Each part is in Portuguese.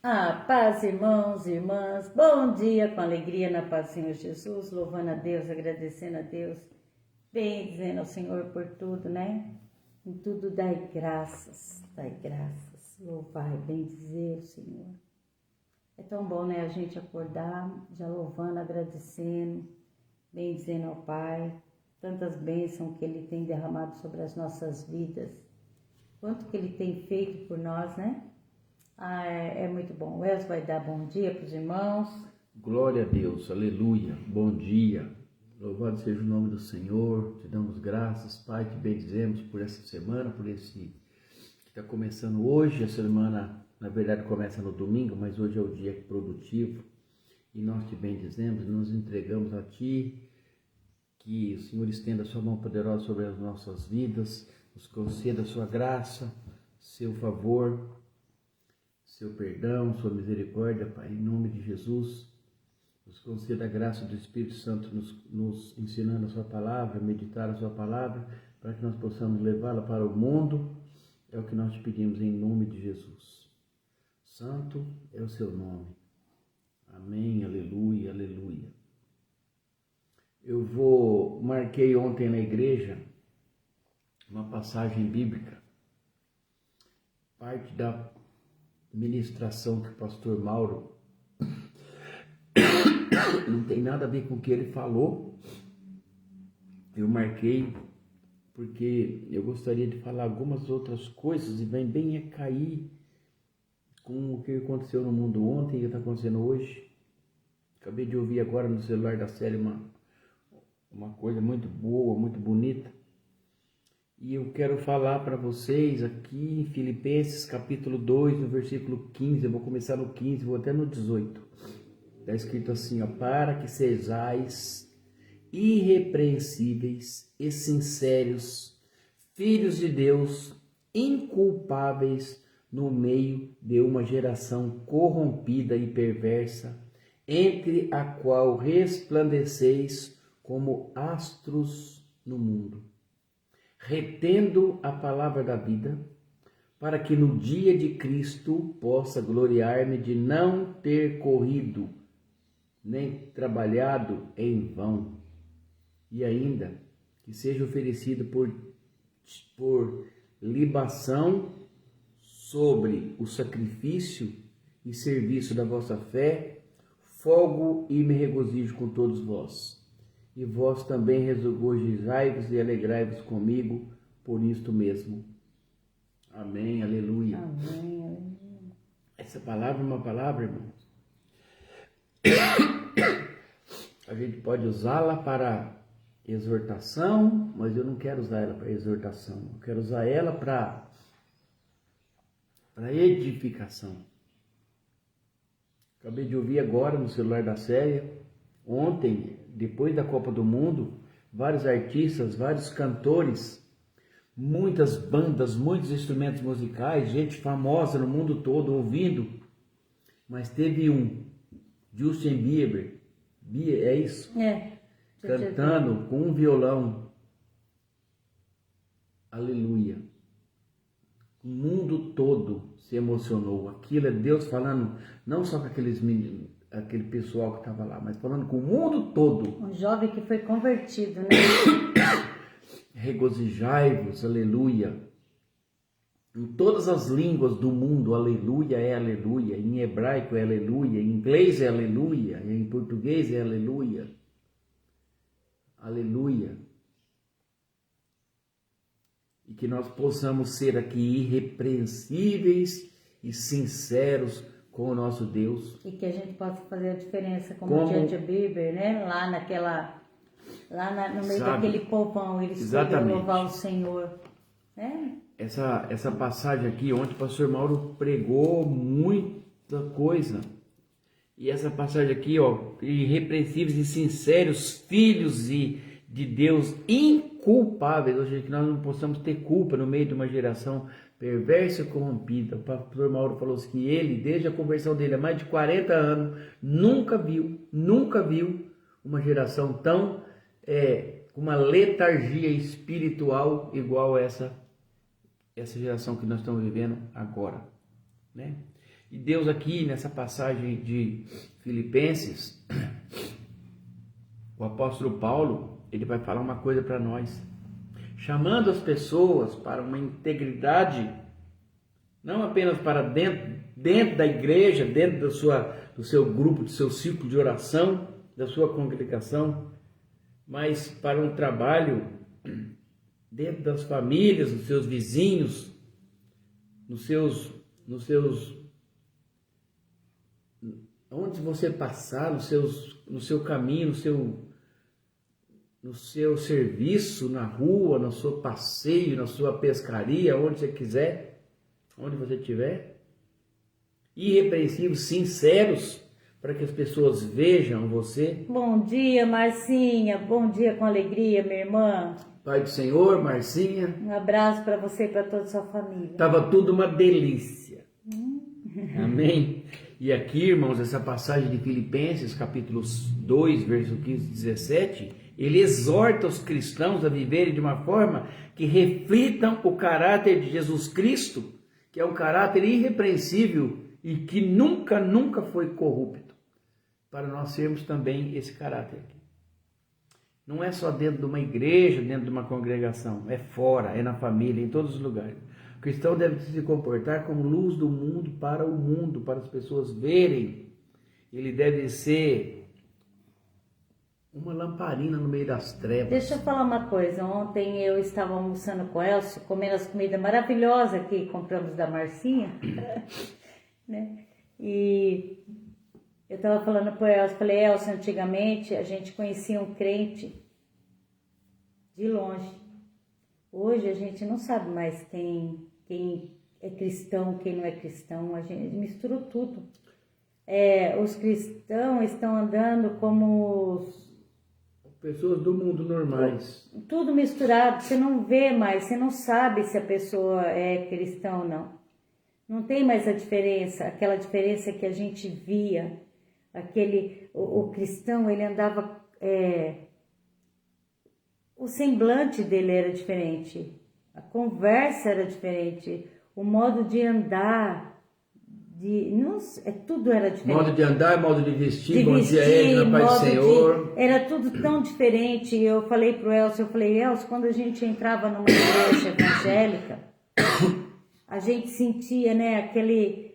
Paz, irmãos e irmãs, bom dia, com alegria na paz do Senhor Jesus, louvando a Deus, agradecendo a Deus, bendizendo ao Senhor por tudo, né? Em tudo dai graças, louvai, bendizer o Senhor. É tão bom, né, a gente acordar, já louvando, agradecendo, bendizendo ao Pai, tantas bênçãos que Ele tem derramado sobre as nossas vidas, quanto que Ele tem feito por nós, né? É muito bom. O Elcio vai dar bom dia para os irmãos. Glória a Deus, aleluia, bom dia. Louvado seja o nome do Senhor, te damos graças, Pai, te bendizemos por essa semana, por esse que está começando hoje. A semana, na verdade, começa no domingo, mas hoje é o dia produtivo e nós te bendizemos, nos entregamos a Ti, que o Senhor estenda a sua mão poderosa sobre as nossas vidas, nos conceda a sua graça, seu favor, seu perdão, sua misericórdia, Pai, em nome de Jesus. Nos conceda a graça do Espírito Santo nos ensinando a sua palavra, meditar a sua palavra, para que nós possamos levá-la para o mundo. É o que nós te pedimos em nome de Jesus. Santo é o seu nome. Amém, aleluia, aleluia. Marquei ontem na igreja uma passagem bíblica, parte da ministração que o pastor Mauro não tem nada a ver com o que ele falou. Eu marquei porque eu gostaria de falar algumas outras coisas e vem bem a cair com o que aconteceu no mundo ontem e o que está acontecendo hoje. Acabei de ouvir agora no celular da série uma coisa muito boa, muito bonita. E eu quero falar para vocês aqui em Filipenses capítulo 2, no versículo 15, eu vou começar no 15, vou até no 18. Está escrito assim, ó, para que sejais irrepreensíveis e sinceros, filhos de Deus, inculpáveis no meio de uma geração corrompida e perversa, entre a qual resplandeceis como astros no mundo, retendo a palavra da vida, para que no dia de Cristo possa gloriar-me de não ter corrido, nem trabalhado em vão, e ainda que seja oferecido por libação sobre o sacrifício e serviço da vossa fé, folgo e me regozijo com todos vós. E vós também regozijai-vos e alegrai-vos comigo por isto mesmo. Amém, aleluia. Amém, aleluia. Essa palavra é uma palavra, irmãos. A gente pode usá-la para exortação, mas eu não quero usar ela para exortação. Eu quero usar ela para edificação. Acabei de ouvir agora no celular da série, ontem, depois da Copa do Mundo, vários artistas, vários cantores, muitas bandas, muitos instrumentos musicais, gente famosa no mundo todo ouvindo, mas teve Justin Bieber, é isso? Cantando com um violão. Aleluia. O mundo todo se emocionou. Aquilo é Deus falando, não só com aqueles meninos, aquele pessoal que estava lá, mas falando com o mundo todo. Um jovem que foi convertido, né? Regozijai-vos, aleluia. Em todas as línguas do mundo, aleluia é aleluia. Em hebraico é aleluia, em inglês é aleluia, em português é aleluia. Aleluia. E que nós possamos ser aqui irrepreensíveis e sinceros com o nosso Deus. E que a gente possa fazer a diferença, como o Justin Bieber, né? No meio daquele povão, eles foram louvar o Senhor, né? Essa passagem aqui, ontem o pastor Mauro pregou muita coisa. E essa passagem aqui, ó, irrepreensíveis e sinceros, filhos de Deus, inculpáveis, ou seja, que nós não possamos ter culpa no meio de uma geração perversa e corrompida. O pastor Mauro falou assim que ele, desde a conversão dele há mais de 40 anos, nunca viu uma geração tão, com uma letargia espiritual igual essa geração que nós estamos vivendo agora, né? E Deus aqui, nessa passagem de Filipenses, o apóstolo Paulo, ele vai falar uma coisa para nós, chamando as pessoas para uma integridade, não apenas para dentro da igreja, dentro do seu grupo, do seu círculo de oração, da sua congregação, mas para um trabalho dentro das famílias, dos seus vizinhos, onde você passar, no seu caminho, no seu serviço, na rua, no seu passeio, na sua pescaria, onde você quiser, onde você estiver. Irrepreensíveis, sinceros, para que as pessoas vejam você. Bom dia, Marcinha. Bom dia com alegria, minha irmã. Pai do Senhor, Marcinha. Um abraço para você e para toda a sua família. Estava tudo uma delícia. Amém? E aqui, irmãos, essa passagem de Filipenses, capítulo 2, verso 15 e 17, ele exorta os cristãos a viverem de uma forma que reflitam o caráter de Jesus Cristo, que é um caráter irrepreensível e que nunca foi corrupto, para nós sermos também esse caráter aqui. Não é só dentro de uma igreja, dentro de uma congregação, é fora, é na família, em todos os lugares. O cristão deve se comportar como luz do mundo, para as pessoas verem. Ele deve ser uma lamparina no meio das trevas. Deixa eu falar uma coisa. Ontem eu estava almoçando com o Elcio, comendo as comidas maravilhosas que compramos da Marcinha, né? E eu estava falando para o Elcio, falei, Elcio, antigamente a gente conhecia um crente de longe. Hoje a gente não sabe mais quem é cristão, quem não é cristão, a gente misturou tudo. Os cristãos estão andando como pessoas do mundo normais. Tudo misturado, você não vê mais, você não sabe se a pessoa é cristã ou não. Não tem mais a diferença, aquela diferença que a gente via. O cristão, ele andava... o semblante dele era diferente, a conversa era diferente, o modo de andar, tudo era diferente. Modo de andar, modo de vestir, bom dia, Edna, Pai do Senhor. Era tudo tão diferente. Eu falei pro Elcio, Elcio, quando a gente entrava numa igreja evangélica, a gente sentia, né, aquele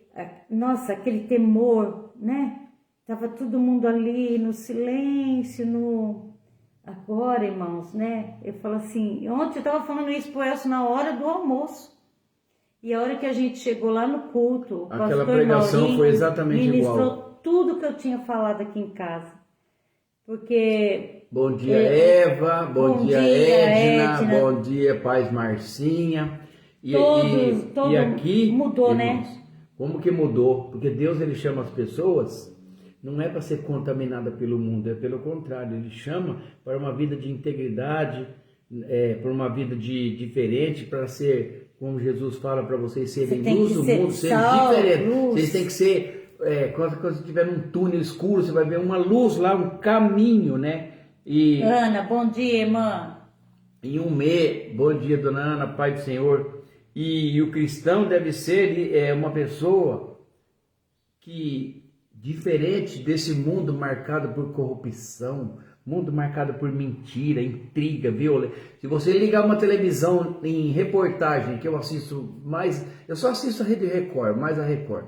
temor, né? Tava todo mundo ali no silêncio, Agora, irmãos, né? Eu falo assim, ontem eu tava falando isso pro Elcio na hora do almoço. E a hora que a gente chegou lá no culto, o aquela pregação Maurinho foi exatamente ministrou igual. Tudo que eu tinha falado aqui em casa. Porque... Bom dia, Eva. Bom dia, Edna. Bom dia, Paz Marcinha. E aqui mudou, irmãos, né? Como que mudou? Porque Deus, ele chama as pessoas, não é para ser contaminada pelo mundo, é pelo contrário, ele chama para uma vida de integridade, para uma vida diferente, para ser, como Jesus fala para vocês, serem luz do mundo, serem diferentes. Vocês têm que ser, quando você estiver num túnel escuro, você vai ver uma luz lá, um caminho, né? Ana, bom dia, irmã. Bom dia, dona Ana, Pai do Senhor. E o cristão deve ser uma pessoa que, diferente desse mundo marcado por corrupção, mundo marcado por mentira, intriga, violência. Se você ligar uma televisão em reportagem, que eu assisto mais, eu só assisto a Rede Record, mais a Record.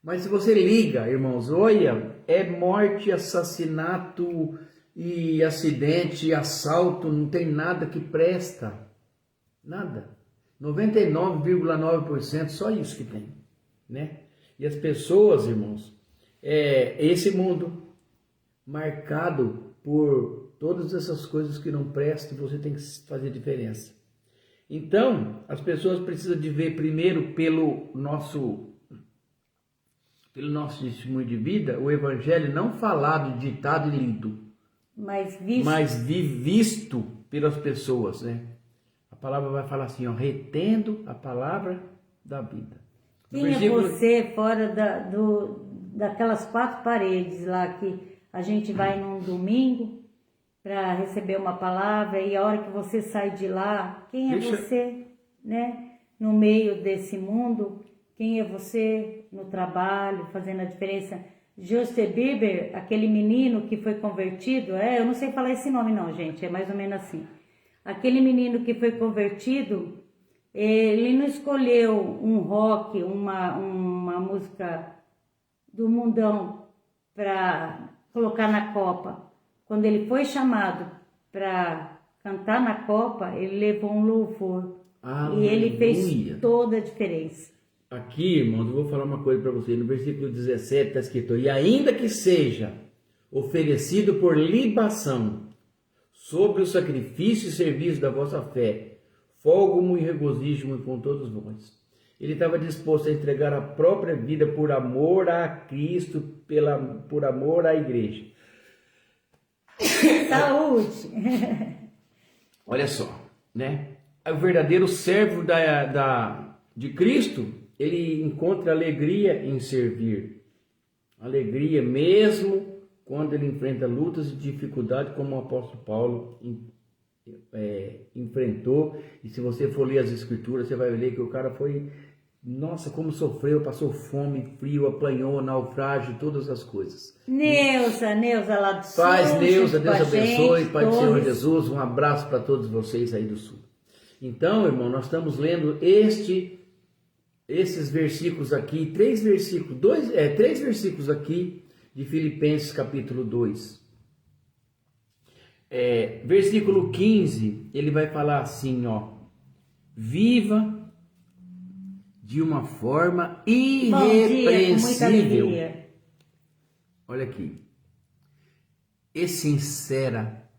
Mas se você liga, irmãos, olha, é morte, assassinato e acidente, assalto, não tem nada que presta. Nada. 99,9% só isso que tem, né? E as pessoas, irmãos, esse mundo marcado por todas essas coisas que não prestam, você tem que fazer diferença. Então, as pessoas precisam de ver primeiro pelo nosso testemunho de vida, o evangelho não falado, ditado e lido, mas visto pelas pessoas, né? A palavra vai falar assim, retendo a palavra da vida. Quem é você fora daquelas 4 paredes lá que a gente vai num domingo para receber uma palavra e a hora que você sai de lá, quem é você, né? No meio desse mundo, quem é você no trabalho, fazendo a diferença. Justin Bieber, aquele menino que foi convertido, eu não sei falar esse nome não, gente, é mais ou menos assim. Aquele menino que foi convertido, ele não escolheu um rock, uma música do mundão para colocar na Copa. Quando ele foi chamado para cantar na Copa, ele levou um louvor. E ele fez toda a diferença. Aqui, irmãos, eu vou falar uma coisa para vocês. No versículo 17 está escrito: e ainda que seja oferecido por libação sobre o sacrifício e serviço da vossa fé, folgo-me e regozijo-me com todos vós. Ele estava disposto a entregar a própria vida por amor a Cristo, por amor à igreja. Saúde! Olha só, né? O verdadeiro servo de Cristo, ele encontra alegria em servir. Alegria mesmo quando ele enfrenta lutas e dificuldades, como o apóstolo Paulo enfrentou. E se você for ler as escrituras, você vai ver que o cara foi, nossa, como sofreu, passou fome, frio, apanhou, naufrágio, todas as coisas. Neuza lá do Sul. Paz, Neuza, Deus abençoe, Pai do Senhor Torres. Jesus, um abraço para todos vocês aí do Sul. Então, irmão, nós estamos lendo esses versículos aqui, três versículos aqui de Filipenses capítulo 2. Versículo 15, ele vai falar assim, ó: viva de uma forma irrepreensível. Com muita alegria. Olha aqui. E sincera,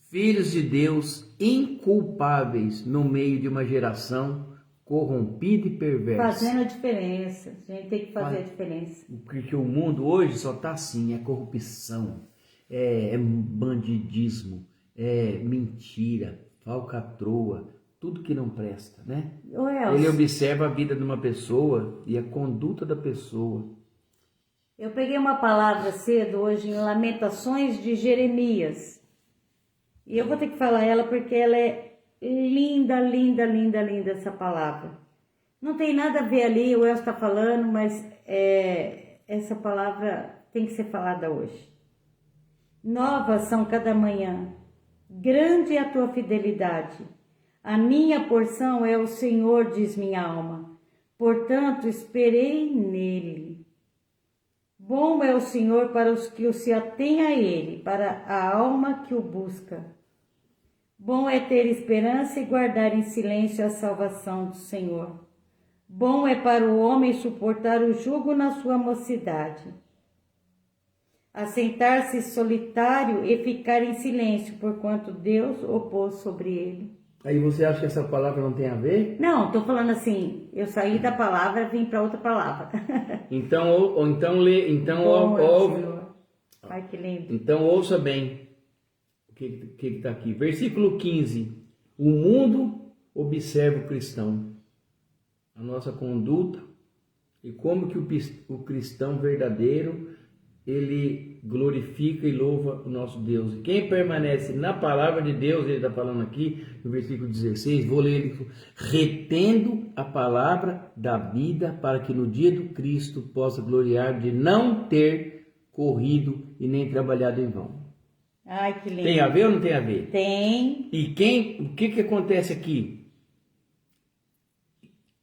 filhos de Deus inculpáveis no meio de uma geração corrompida e perversa. Fazendo a diferença. A gente tem que fazer a diferença. Porque o mundo hoje só está assim, é corrupção, é bandidismo, é mentira, falcatrua, tudo que não presta, né? Ele observa a vida de uma pessoa e a conduta da pessoa. Eu peguei uma palavra cedo hoje em Lamentações de Jeremias. E eu vou ter que falar ela porque ela é linda, linda, linda, linda essa palavra. Não tem nada a ver ali, o Elcio está falando, mas essa palavra tem que ser falada hoje. Novas são cada manhã, grande é a tua fidelidade. A minha porção é o Senhor, diz minha alma. Portanto, esperei nele. Bom é o Senhor para os que se atêm a ele, para a alma que o busca. Bom é ter esperança e guardar em silêncio a salvação do Senhor. Bom é para o homem suportar o jugo na sua mocidade. Assentar-se solitário e ficar em silêncio, porquanto Deus o pôs sobre ele. Aí você acha que essa palavra não tem a ver? Não, estou falando assim, eu saí da palavra e vim para outra palavra. Então ouve. Ai, que lindo. Então ouça bem o que está aqui. Versículo 15. O mundo observa o cristão, a nossa conduta e como que o cristão verdadeiro, ele glorifica e louva o nosso Deus. E quem permanece na palavra de Deus, ele está falando aqui no versículo 16, vou ler ele: retendo a palavra da vida, para que no dia do Cristo possa gloriar de não ter corrido e nem trabalhado em vão. Ai, que lindo. Tem a ver ou não tem a ver? Tem. E o que acontece aqui?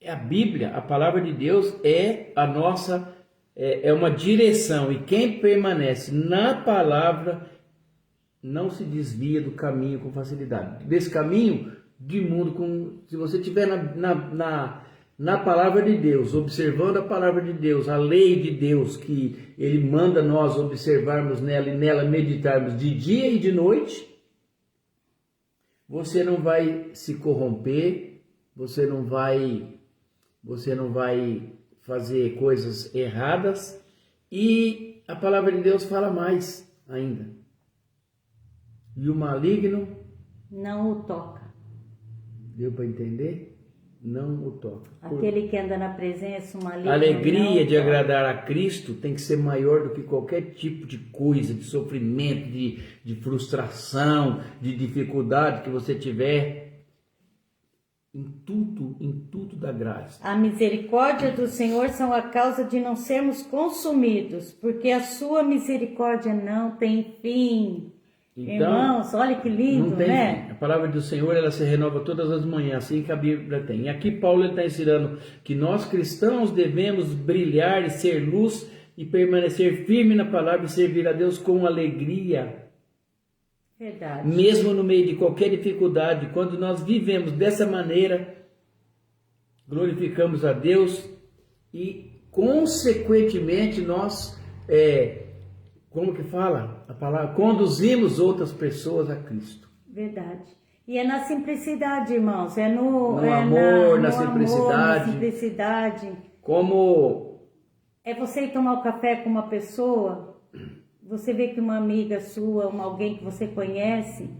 A Bíblia, a palavra de Deus é a nossa, é uma direção, e quem permanece na palavra não se desvia do caminho com facilidade. Desse caminho de mundo, se você estiver na palavra de Deus, observando a palavra de Deus, a lei de Deus, que Ele manda nós observarmos nela e nela meditarmos de dia e de noite, você não vai se corromper, você não vai fazer coisas erradas, e a palavra de Deus fala mais ainda. E o maligno não o toca. Deu para entender? Não o toca. Aquele que anda na presença, o maligno. A alegria de toca. agradar a Cristo tem que ser maior do que qualquer tipo de coisa, de sofrimento, de frustração, de dificuldade que você tiver. em tudo da graça. A misericórdia do Senhor são a causa de não sermos consumidos, porque a sua misericórdia não tem fim. Então, irmãos, olha que lindo, não tem né? fim. A palavra do Senhor, ela se renova todas as manhãs, assim que a Bíblia tem. E aqui Paulo está ensinando que nós cristãos devemos brilhar e ser luz e permanecer firme na palavra e servir a Deus com alegria. Verdade. Mesmo no meio de qualquer dificuldade, quando nós vivemos dessa maneira, glorificamos a Deus e, consequentemente, nós, como que fala a palavra? Conduzimos outras pessoas a Cristo. Verdade. E é na simplicidade, irmãos. É no amor, na no simplicidade. Amor, na simplicidade. Como É você ir tomar um café com uma pessoa, você vê que uma amiga sua, alguém que você conhece,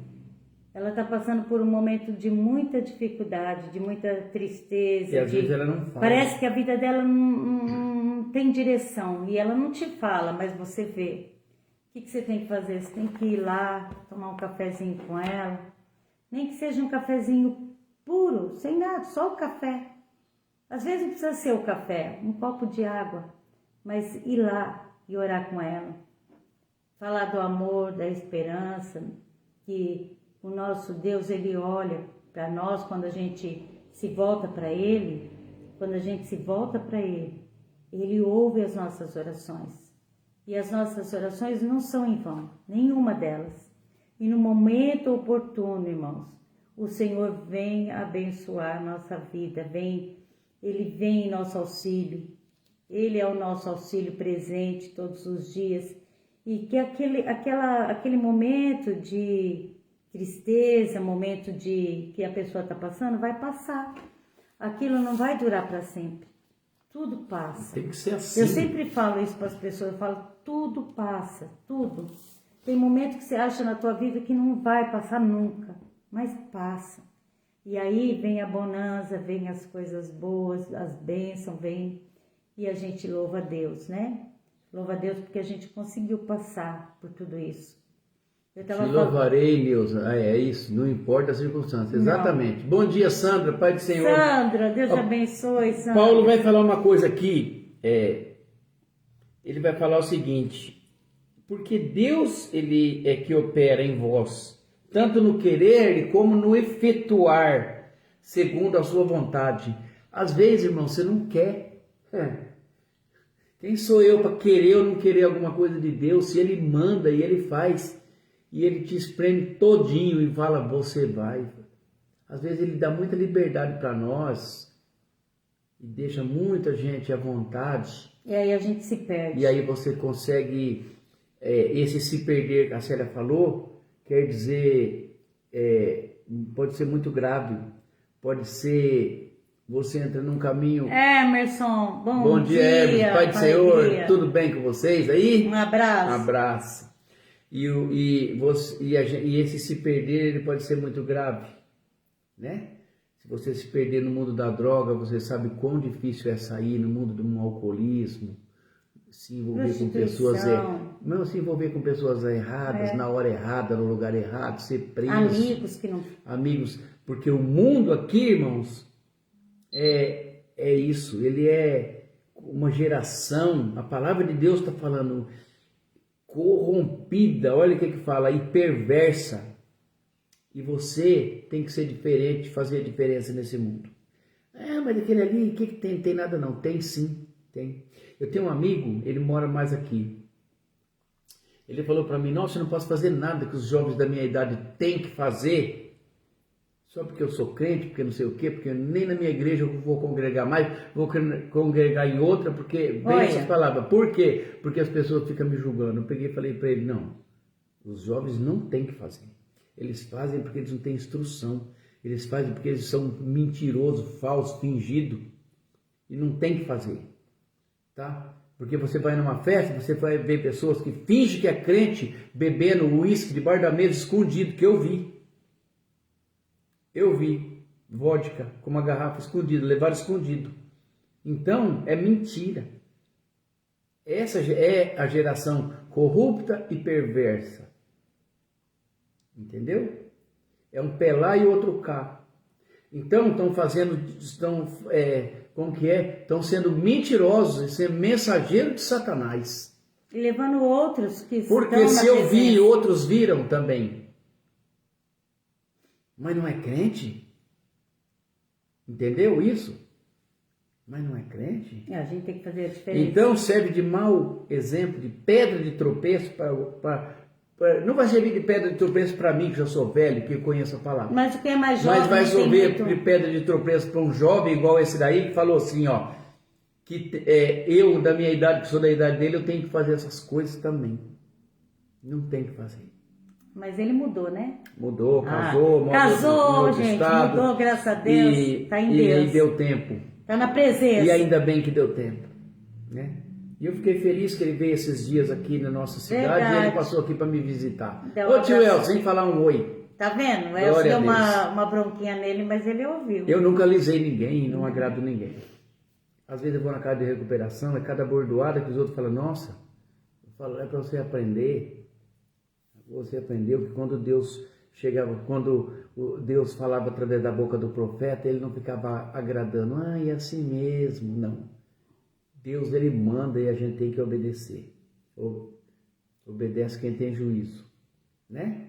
ela está passando por um momento de muita dificuldade, de muita tristeza. e às vezes ela não fala. Parece que a vida dela não tem direção. E ela não te fala, mas você vê. O que você tem que fazer? Você tem que ir lá, tomar um cafezinho com ela. Nem que seja um cafezinho puro, sem nada, só o café. Às vezes não precisa ser o café, um copo de água. Mas ir lá e orar com ela. Falar do amor, da esperança, que o nosso Deus, Ele olha para nós quando a gente se volta para Ele. Quando a gente se volta para Ele, Ele ouve as nossas orações. E as nossas orações não são em vão, nenhuma delas. E no momento oportuno, irmãos, o Senhor vem abençoar a nossa vida, Ele vem em nosso auxílio. Ele é o nosso auxílio presente todos os dias. E que aquele momento de tristeza, momento que a pessoa está passando, vai passar. Aquilo não vai durar para sempre. Tudo passa. Tem que ser assim. Eu sempre falo isso para as pessoas, eu falo, tudo passa, tudo. Tem momento que você acha na tua vida que não vai passar nunca, mas passa. E aí vem a bonança, vem as coisas boas, as bênçãos, vem e a gente louva a Deus, né? Louva a Deus porque a gente conseguiu passar por tudo isso. Te louvarei, Neuza. É isso, não importa a circunstância. Exatamente. Bom dia, Sandra, Pai do Senhor. Sandra, Deus te abençoe, Sandra. Paulo vai falar uma coisa aqui. Ele vai falar o seguinte: porque Deus, Ele é que opera em vós, tanto no querer como no efetuar, segundo a sua vontade. Às vezes, irmão, você não quer. Quem sou eu para querer ou não querer alguma coisa de Deus? Se Ele manda e Ele faz, e Ele te espreme todinho e fala, você vai. Às vezes Ele dá muita liberdade para nós e deixa muita gente à vontade. E aí a gente se perde. E aí você consegue, esse se perder, a Célia falou, quer dizer, pode ser muito grave, pode ser... Você entra num caminho... Emerson, bom dia, Emerson, Pai do Senhor, tudo bem com vocês aí? Um abraço. Um abraço. E esse se perder, ele pode ser muito grave, né? Se você se perder no mundo da droga, você sabe quão difícil é sair no mundo do alcoolismo, se envolver com pessoas... Não, se envolver com pessoas erradas, na hora errada, no lugar errado, ser preso. Amigos que não... Amigos, porque o mundo aqui, irmãos... É isso, ele é uma geração, a palavra de Deus está falando, corrompida, olha o que fala, e perversa. E você tem que ser diferente, fazer a diferença nesse mundo. Mas aquele ali, o que tem? Tem nada não. Tem sim, tem. Eu tenho um amigo, ele mora mais aqui. Ele falou para mim, nossa, eu não posso fazer nada que os jovens da minha idade têm que fazer. Só porque eu sou crente, porque não sei o quê, porque nem na minha igreja eu vou congregar mais, vou congregar em outra, porque vem essas palavras. Por quê? Porque as pessoas ficam me julgando. Eu peguei e falei para ele, não, os jovens não têm que fazer. Eles fazem porque eles não têm instrução. Eles fazem porque eles são mentirosos, falsos, fingidos. E não tem que fazer. Tá? Porque você vai numa festa, você vai ver pessoas que fingem que é crente, bebendo uísque debaixo da mesa escondido, que eu vi. Eu vi vodka com uma garrafa escondida, levaram escondido. Então, é mentira. Essa é a geração corrupta e perversa. Entendeu? É um pé lá e outro cá. Então estão sendo mentirosos e sendo mensageiros de Satanás. E levando outros que Porque estão na se eu vi, presença. outros viram também. Mas não é crente? Entendeu isso? Mas não é crente? A gente tem que fazer a diferença. Então serve de mau exemplo, de pedra de tropeço não vai servir de pedra de tropeço para mim, que já sou velho, que eu conheço a palavra. Mas o que é mais jovem... Mas vai não tem servir muito- de pedra de tropeço para um jovem igual esse daí, que falou assim, ó, que eu, da minha idade, que sou da idade dele, eu tenho que fazer essas coisas também. Não tem que fazer. Mas ele mudou, né? Mudou, casou, morou Casou, em outro gente, estado, mudou, graças a Deus. Tá em e Deus. deu tempo. Tá na presença. E ainda bem que deu tempo, né? E eu fiquei feliz que ele veio esses dias aqui na nossa cidade. Verdade. E ele passou aqui para me visitar. Deu um Ô tio abraço. Elcio, sem falar um oi. Tá vendo? Glória Eu dei a uma bronquinha nele, mas ele ouviu. Eu nunca alisei ninguém e não agrado ninguém. Às vezes eu vou na casa de recuperação, é cada bordoada que os outros falam, nossa, eu falo, é para você aprender. Você aprendeu que quando Deus falava através da boca do profeta, ele não ficava agradando, é assim mesmo, não. Deus, ele manda e a gente tem que obedecer. Obedece quem tem juízo, né?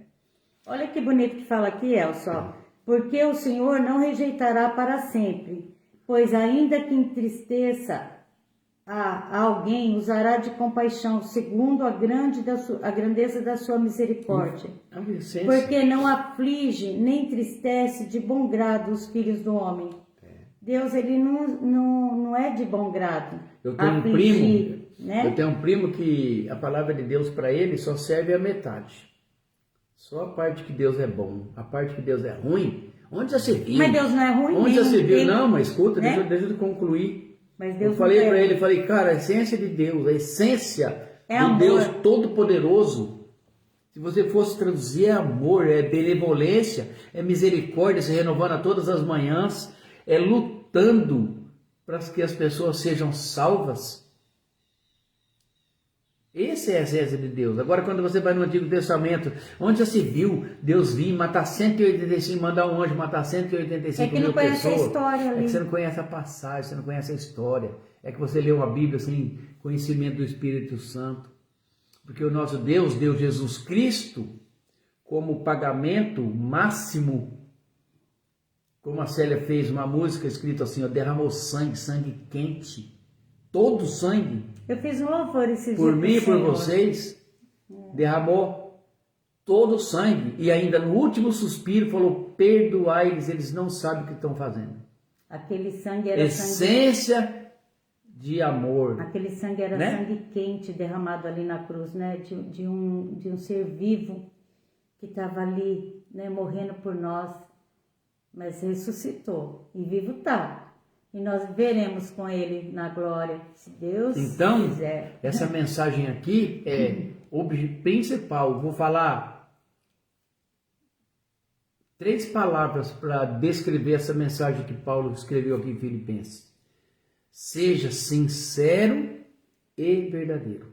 Olha que bonito que fala aqui, Elson. Porque o Senhor não rejeitará para sempre, pois ainda que entristeça a alguém, usará de compaixão, segundo a grandeza da sua misericórdia. Porque não aflige nem entristece de bom grado os filhos do homem. Deus, ele não é de bom grado. Eu tenho um primo que a palavra de Deus para ele só serve a metade. Só a parte que Deus é bom, a parte que Deus é ruim. Onde já se viu? Mas Deus não é ruim. Onde já se viu? Não, mas escuta, né? deixa eu concluir. Mas Deus eu falei para ele, falei, cara, a essência de Deus, a essência é de amor. Deus Todo-Poderoso, se você fosse traduzir, é amor, é benevolência, é misericórdia, se renovando a todas as manhãs, é lutando para que as pessoas sejam salvas. Essa é a essência de Deus. Agora, quando você vai no Antigo Testamento, onde já se viu Deus vir matar 185, mandar um anjo matar 185 mil pessoas? É que não conhece a história ali. É que você não conhece a passagem, você não conhece a história. É que você leu a Bíblia sem conhecimento do Espírito Santo. Porque o nosso Deus deu Jesus Cristo como pagamento máximo. Como a Célia fez uma música escrita assim, ó, derramou sangue, sangue quente. Todo sangue. Eu fiz um louvor esses dias. Por mim e por vocês, derramou todo o sangue. E ainda no último suspiro falou, perdoai-lhes, eles não sabem o que estão fazendo. Aquele sangue era essência de amor. Aquele sangue era sangue quente derramado ali na cruz, né? De um ser vivo que estava ali, né? Morrendo por nós. Mas ressuscitou. E vivo está. E nós veremos com ele na glória, se Deus quiser. Então, essa mensagem aqui é o principal. Vou falar 3 palavras para descrever essa mensagem que Paulo escreveu aqui em Filipenses. Seja sincero e verdadeiro.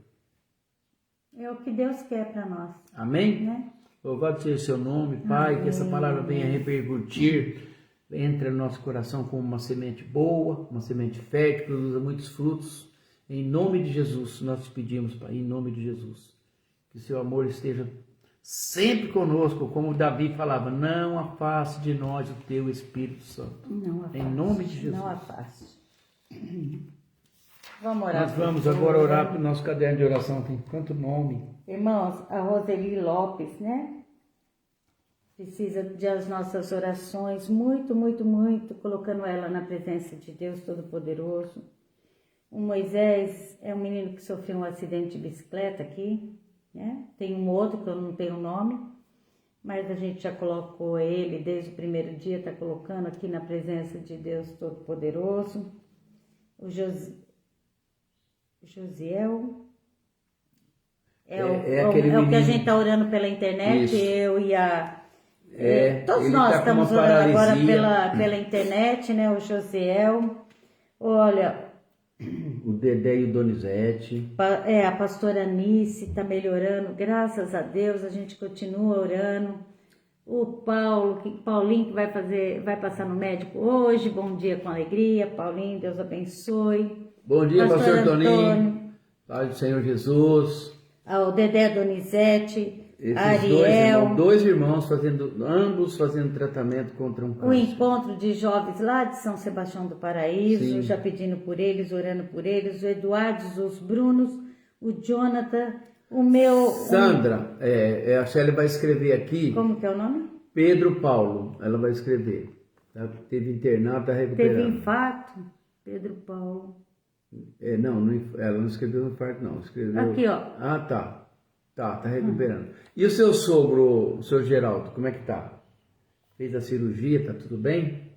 É o que Deus quer para nós. Amém? Né? Louvado seja o seu nome, Pai, Amém. que essa palavra venha repercutir. Entra no nosso coração como uma semente boa, uma semente fértil, produza muitos frutos. Em nome de Jesus, nós te pedimos, Pai, em nome de Jesus. Que seu amor esteja sempre conosco, como Davi falava, não afaste de nós o teu Espírito Santo. Não afaste. Em nome de Jesus. Não afaste. Vamos orar. Nós vamos agora orar para o nosso caderno de oração. Tem quanto nome? Irmãos, a Roseli Lopes, né? Precisa das nossas orações, muito, muito, muito, colocando ela na presença de Deus Todo-Poderoso. O Moisés é um menino que sofreu um acidente de bicicleta aqui, né? Tem um outro que eu não tenho o nome, mas a gente já colocou ele desde o primeiro dia, está colocando aqui na presença de Deus Todo-Poderoso. O Josiel... É o que a gente está orando pela internet, isso. Eu e a... todos nós estamos orando agora pela internet, né? O Josiel, olha... O Dedé e o Donizete. A pastora Anice está melhorando, graças a Deus, a gente continua orando. o Paulinho que vai passar no médico hoje. Bom dia com alegria, Paulinho, Deus abençoe. Bom dia, Pastor Toninho. Antônio. Paz do Senhor Jesus. O Dedé Donizete, Esses Ariel. dois irmãos ambos fazendo tratamento contra um câncer. O encontro de jovens lá de São Sebastião do Paraíso, Sim. já pedindo por eles, orando por eles. O Eduardo, os Brunos, o Jonathan, o meu... Sandra, a Shelly vai escrever aqui. Como que é o nome? Pedro Paulo, ela vai escrever. Teve internado, está recuperando. Teve infarto, Pedro Paulo. Ela não escreveu infarto, não. Escreveu... Aqui, ó. Ah, tá. Tá recuperando. E o seu sogro, o seu Geraldo, como é que tá? Fez a cirurgia, tá tudo bem?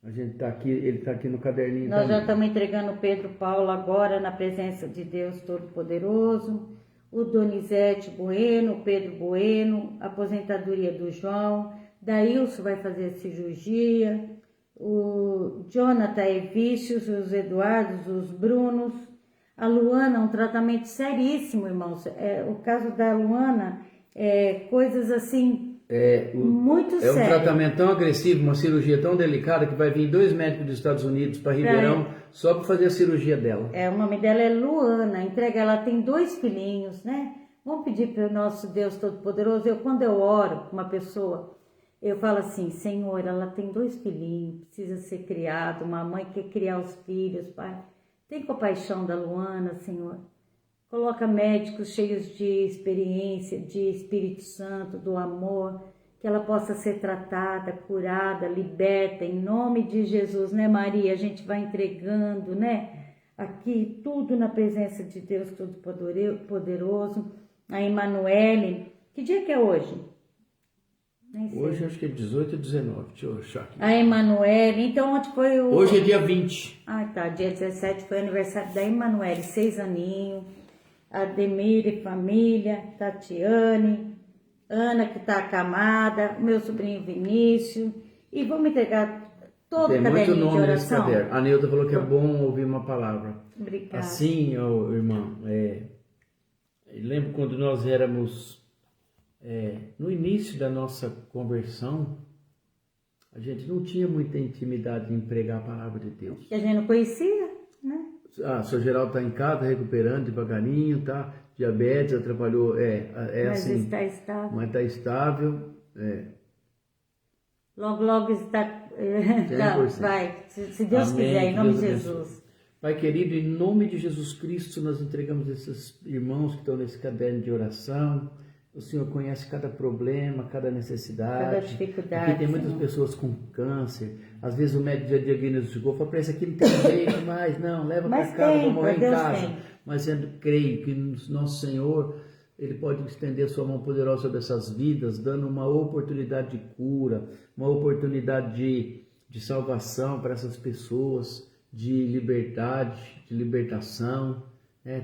A gente tá aqui, ele tá aqui no caderninho. Nós também. já estamos entregando o Pedro Paulo agora na presença de Deus Todo-Poderoso. O Donizete Bueno, o Pedro Bueno, a aposentadoria do João. Daílson vai fazer a cirurgia. O Jonathan Evícios, os Eduardos, os Brunos. A Luana, um tratamento seríssimo, irmãos. O caso da Luana coisas assim, muito É um sérias. tratamento tão agressivo, uma cirurgia tão delicada que vai vir 2 médicos dos Estados Unidos para Ribeirão só para fazer a cirurgia dela. O nome dela é Luana, ela tem 2 filhinhos, né? Vamos pedir para o nosso Deus Todo-Poderoso. Quando eu oro com uma pessoa, eu falo assim, Senhor, ela tem 2 filhinhos, precisa ser criado, uma mãe quer criar os filhos, Pai. Tem compaixão da Luana, Senhor. Coloca médicos cheios de experiência, de Espírito Santo, do amor, que ela possa ser tratada, curada, liberta, em nome de Jesus, né, Maria? A gente vai entregando, né? Aqui, tudo na presença de Deus Todo-Poderoso. A Emanuele. Que dia que é hoje? Nem sei. Hoje acho que é 18 e 19, deixa eu achar aqui. A Emanuele, então onde foi o... Hoje é dia 20. Ah, tá, dia 17 foi aniversário da Emanuele, 6 aninhos. Ademir e família, Tatiane, Ana que tá acamada, meu sobrinho Vinícius. E vamos entregar todo o Tem caderninho muito de nome nesse oração. caderno. A Neuta falou que é bom ouvir uma palavra. Obrigada. Assim, irmão, lembro quando nós éramos no início da nossa conversão, a gente não tinha muita intimidade em pregar a palavra de Deus. Que a gente não conhecia, né? O seu Geraldo está em casa, recuperando devagarinho, tá? Diabetes, atrapalhou, Mas assim, está estável. mas está estável, Logo está... 100%. vai, se Deus Amém, quiser, em que nome de Deus abençoe. Jesus. Pai querido, em nome de Jesus Cristo, nós entregamos esses irmãos que estão nesse caderno de oração. O Senhor conhece cada problema, cada necessidade. Cada dificuldade, Aqui tem muitas Senhor. pessoas com câncer. Às vezes o médico já diagnosticou, fala para esse aqui não tem jeito mais, não, leva para Mas casa, tem, vou morrer em Deus casa. tem. Mas eu creio que nosso Senhor, Ele pode estender sua mão poderosa sobre essas vidas, dando uma oportunidade de cura, uma oportunidade de salvação para essas pessoas, de liberdade, de libertação,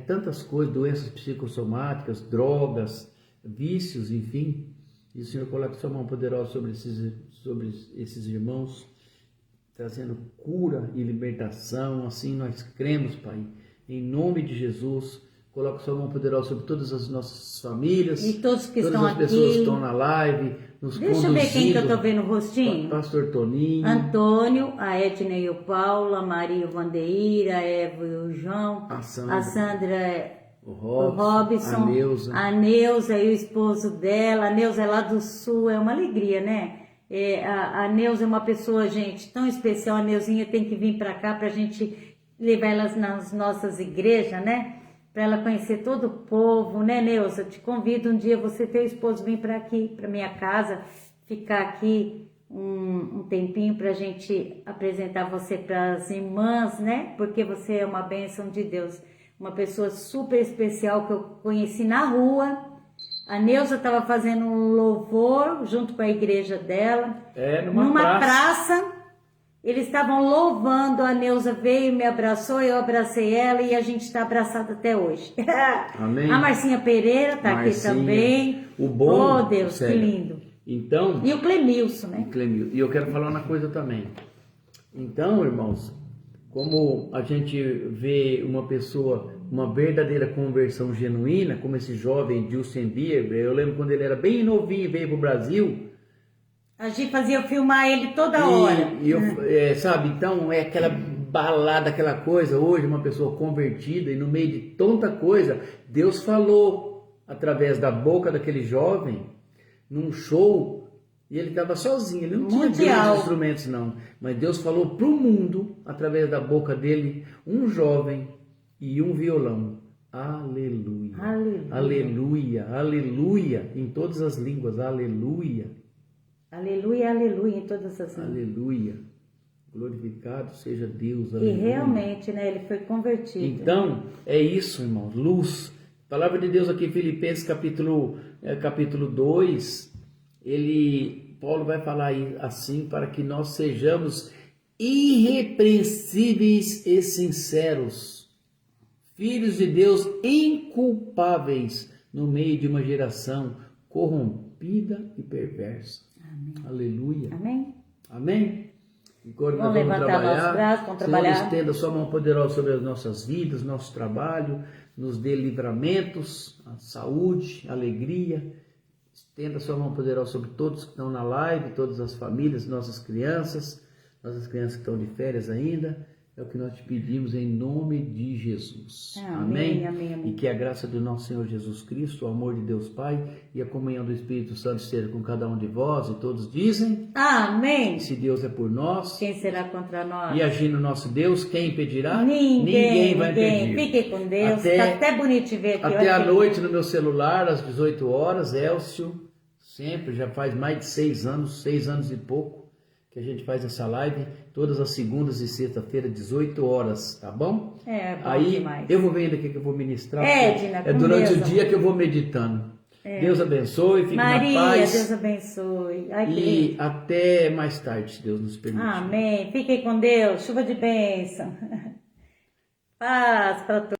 tantas coisas, doenças psicossomáticas, drogas, vícios, enfim. E o Senhor coloca sua mão poderosa sobre esses irmãos, trazendo cura e libertação. Assim nós cremos, Pai, em nome de Jesus. Coloca sua mão poderosa sobre todas as nossas famílias, E todos que todas estão as pessoas aqui. que estão na live, nos Deixa eu ver quem que eu conduzindo. tô vendo o rostinho. Pastor Toninho, Antônio, a Edna e o Paulo, a Maria e o Vandeir, a Eva e o João, a Sandra, a Sandra, o o Robson, a Neuza. e o esposo dela. A Neuza é lá do Sul, é uma alegria, né? A Neuza é uma pessoa, gente, tão especial. A Neuzinha tem que vir para cá para a gente levar elas nas nossas igrejas, né? Para ela conhecer todo o povo, né, Neuza? Te convido um dia, você e teu esposo, vir para aqui, para minha casa, ficar aqui um tempinho para a gente apresentar você para as irmãs, né? Porque você é uma bênção de Deus, uma pessoa super especial que eu conheci na rua. A Neuza estava fazendo um louvor junto com a igreja dela, numa praça. Eles estavam louvando, a Neuza veio, me abraçou, eu abracei ela e a gente está abraçado até hoje. Amém. A Marcinha Pereira está aqui também. O bom, Oh, Deus, sério. que lindo. Então, E o Clemilson, né? E eu quero falar uma coisa também. Então, irmãos, como a gente vê uma pessoa, uma verdadeira conversão genuína, como esse jovem Justin Bieber, eu lembro quando ele era bem novinho, veio para o Brasil, A gente fazia eu filmar ele toda hora. Sabe, então é aquela balada, aquela coisa. Hoje uma pessoa convertida e no meio de tanta coisa, Deus falou através da boca daquele jovem num show e ele estava sozinho, ele não tinha grandes instrumentos não, mas Deus falou para o mundo através da boca dele, um jovem e um violão. Aleluia, aleluia, aleluia, aleluia, em todas as línguas, aleluia. Aleluia, aleluia, em todas as línguas. Aleluia. Glorificado seja Deus. Aleluia. E realmente, né, ele foi convertido. Então, é isso, irmãos. Luz. A palavra de Deus aqui em Filipenses capítulo 2, Paulo vai falar aí assim, para que nós sejamos irrepreensíveis e sinceros, filhos de Deus inculpáveis no meio de uma geração corrompida e perversa. Amém. Aleluia. Amém. Amém. Agora vamos nós vamos trabalhar. Nossos braços, vamos Senhor, trabalhar. estenda sua mão poderosa sobre as nossas vidas, nosso trabalho, nos dê livramentos, a saúde, a alegria. Estenda sua mão poderosa sobre todos que estão na live, todas as famílias, nossas crianças que estão de férias ainda. É o que nós te pedimos em nome de Jesus. Amém, amém, amém. E que a graça do nosso Senhor Jesus Cristo, o amor de Deus Pai e a comunhão do Espírito Santo esteja com cada um de vós. E todos dizem: amém. Se Deus é por nós, quem será contra nós? E agindo nosso Deus, quem impedirá? Ninguém vai impedir. Fiquem com Deus. Está até bonito de ver aqui. Até a noite no meu celular, às 18 horas, Elcio, sempre, já faz mais de 6 anos e pouco, que a gente faz essa live, todas as segundas e sexta-feira, 18 horas, tá bom? Bom aí, demais. Eu vou vendo aqui que eu vou ministrar. Edna, durante Deus, o dia que eu vou meditando. Deus abençoe, fique Maria, na paz. Deus abençoe. E até mais tarde, se Deus nos permitir. Amém. Fiquem com Deus. Chuva de bênção. Paz para todos.